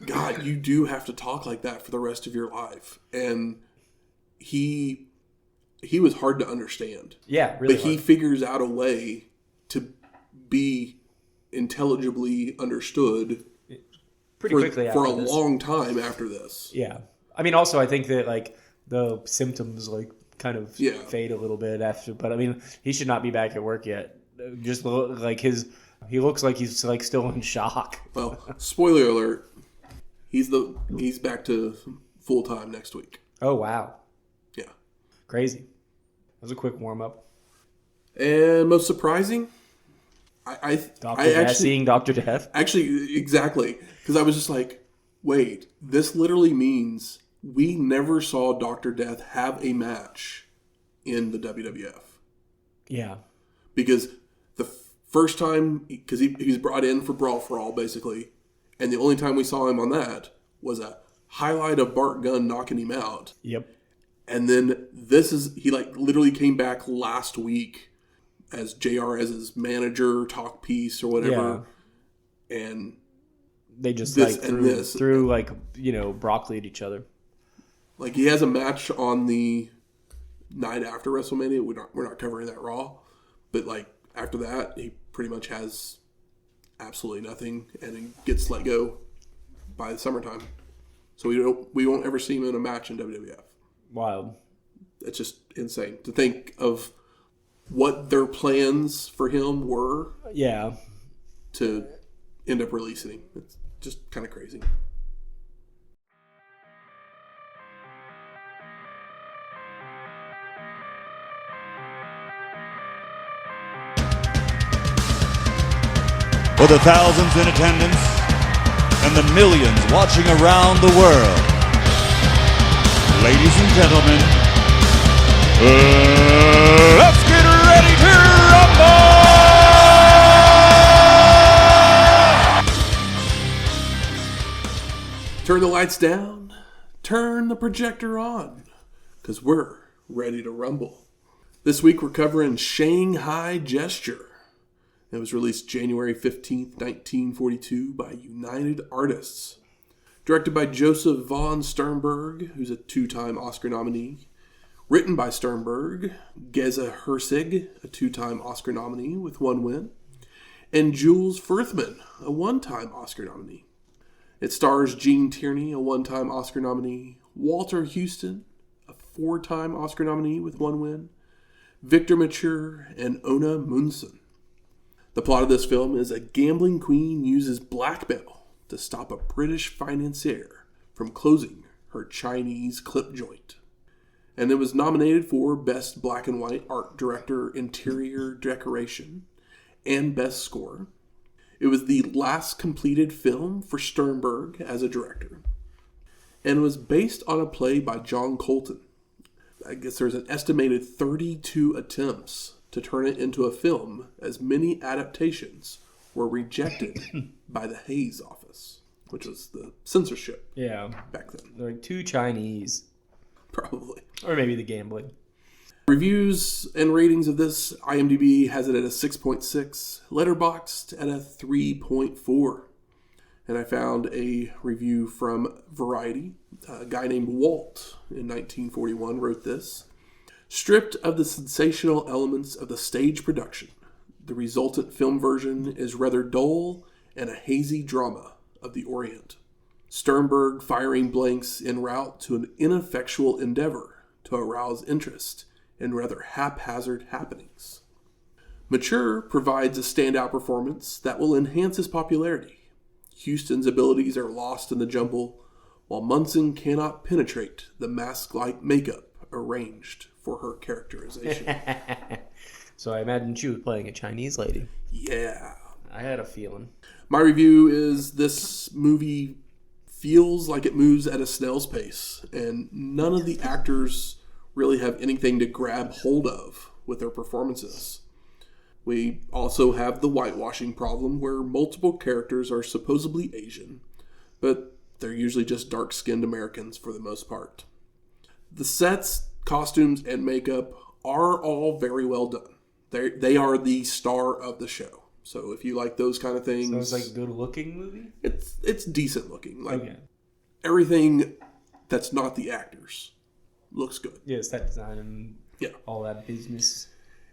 God, you do have to talk like that for the rest of your life. And he was hard to understand. Yeah, really. But he figures out a way to be intelligibly understood pretty quickly for a long time after this. Yeah. I mean, also, I think that the symptoms kind of fade a little bit after. But I mean, he should not be back at work yet. Just he looks like he's still in shock. Well, spoiler alert. He's back to full time next week. Oh wow! Yeah, crazy. That was a quick warm up. And most surprising, seeing Dr. Death. Actually, exactly, because I was just like, wait, this literally means we never saw Dr. Death have a match in the WWF. Yeah, because First time, because he was brought in for Brawl for All, basically. And the only time we saw him on that was a highlight of Bart Gunn knocking him out. Yep. And then he like literally came back last week as JR as his manager, talk piece or whatever. Yeah. And they just threw like, broccoli at each other. Like he has a match on the night after WrestleMania. We're not covering that Raw. But like after that, he pretty much has absolutely nothing and then gets let go by the summertime. So we won't ever see him in a match in WWF. Wild. It's just insane to think of what their plans for him were. Yeah. To end up releasing him. It's just kind of crazy. For the thousands in attendance and the millions watching around the world, ladies and gentlemen, let's get ready to rumble! Turn the lights down, turn the projector on, because we're ready to rumble. This week we're covering Shanghai Gesture. It was released January 15th, 1942 by United Artists. Directed by Joseph von Sternberg, who's a 2-time Oscar nominee. Written by Sternberg, Geza Herzig, a 2-time Oscar nominee with 1 win. And Jules Furthman, a 1-time Oscar nominee. It stars Gene Tierney, a 1-time Oscar nominee. Walter Houston, a 4-time Oscar nominee with 1 win. Victor Mature, and Ona Munson. The plot of this film is a gambling queen uses blackmail to stop a British financier from closing her Chinese clip joint. And it was nominated for Best Black and White Art Director Interior Decoration and Best Score. It was the last completed film for Sternberg as a director. And was based on a play by John Colton. I guess there's an estimated 32 attempts to turn it into a film, as many adaptations were rejected by the Hayes office, which was the censorship back then. They're like too Chinese. Probably. Or maybe the gambling. Reviews and ratings of this, IMDb has it at a 6.6, Letterboxd at a 3.4. And I found a review from Variety. A guy named Walt in 1941 wrote this. Stripped of the sensational elements of the stage production, the resultant film version is rather dull and a hazy drama of the Orient. Sternberg firing blanks en route to an ineffectual endeavor to arouse interest in rather haphazard happenings. Mature provides a standout performance that will enhance his popularity. Houston's abilities are lost in the jumble, while Munson cannot penetrate the mask-like makeup arranged for her characterization. So I imagine she was playing a Chinese lady. Yeah. I had a feeling. My review is this movie feels like it moves at a snail's pace, and none of the actors really have anything to grab hold of with their performances. We also have the whitewashing problem where multiple characters are supposedly Asian, but they're usually just dark-skinned Americans for the most part. The sets, costumes, and makeup are all very well done. They are the star of the show. So if you like those kind of things... So it's like a good-looking movie? It's decent looking. Like okay. Everything that's not the actors looks good. Yeah, set design and all that business.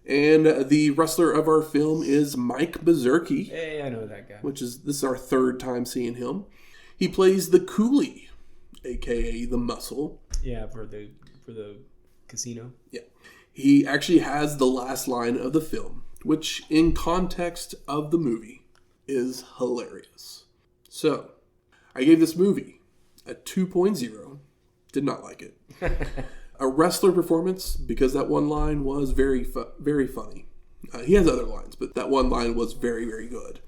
And the wrestler of our film is Mike Bazurki. Hey, I know that guy. This is our 3rd time seeing him. He plays the Coolie, a.k.a. the Muscle. Yeah, for the casino. Yeah. He actually has the last line of the film, which in context of the movie is hilarious. So, I gave this movie a 2.0. Did not like it. A wrestler performance, because that one line was very funny. He has other lines, but that one line was very, very good.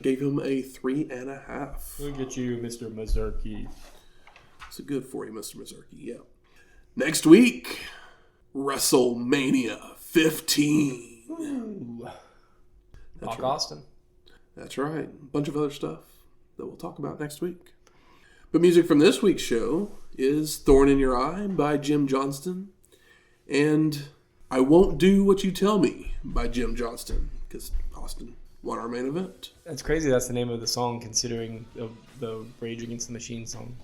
Gave him a 3.5. Look at you, Mr. Mazurki. It's good for you, Mr. Mazurki, yeah. Next week, WrestleMania 15. Ooh. Rock Austin. That's right. A bunch of other stuff that we'll talk about next week. But music from this week's show is Thorn in Your Eye by Jim Johnston and I Won't Do What You Tell Me by Jim Johnston, because Austin won our main event. That's crazy that's the name of the song, considering the Rage Against the Machine song.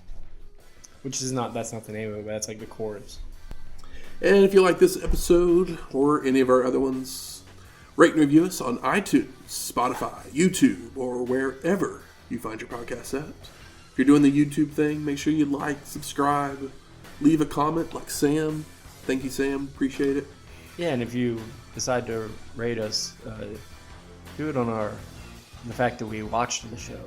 That's not the name of it, but that's like the chorus. And if you like this episode or any of our other ones, rate and review us on iTunes, Spotify, YouTube, or wherever you find your podcasts at. If you're doing the YouTube thing, make sure you like, subscribe, leave a comment like Sam. Thank you, Sam. Appreciate it. Yeah, and if you decide to rate us, do it on the fact that we watched the show.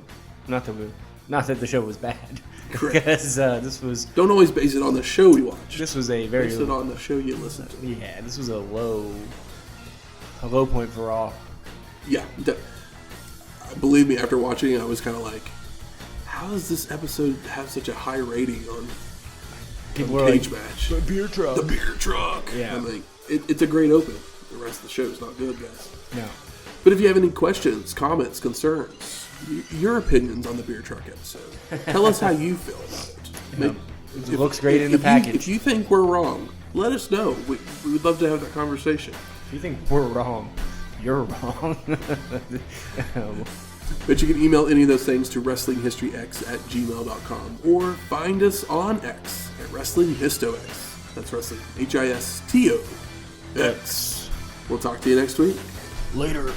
Not that the show was bad. Correct. Because this was... Don't always base it on the show we watched. This was a very... Base it on the show you listened to. Yeah, this was a low point for Raw. Yeah. Believe me, after watching it, I was kind of like, how does this episode have such a high rating on Cage Match? The beer truck. The beer truck. Yeah. I mean, it's a great open. The rest of the show is not good, guys. No. But if you have any questions, comments, concerns, your opinions on the beer truck episode, tell us how you feel about it. It looks great in the package. If you think we're wrong, let us know. We would love to have that conversation. If you think we're wrong, you're wrong. But you can email any of those things to WrestlingHistoryX@gmail.com or find us on X at WrestlingHistoX. That's Wrestling HISTOX. We'll talk to you next week. Later.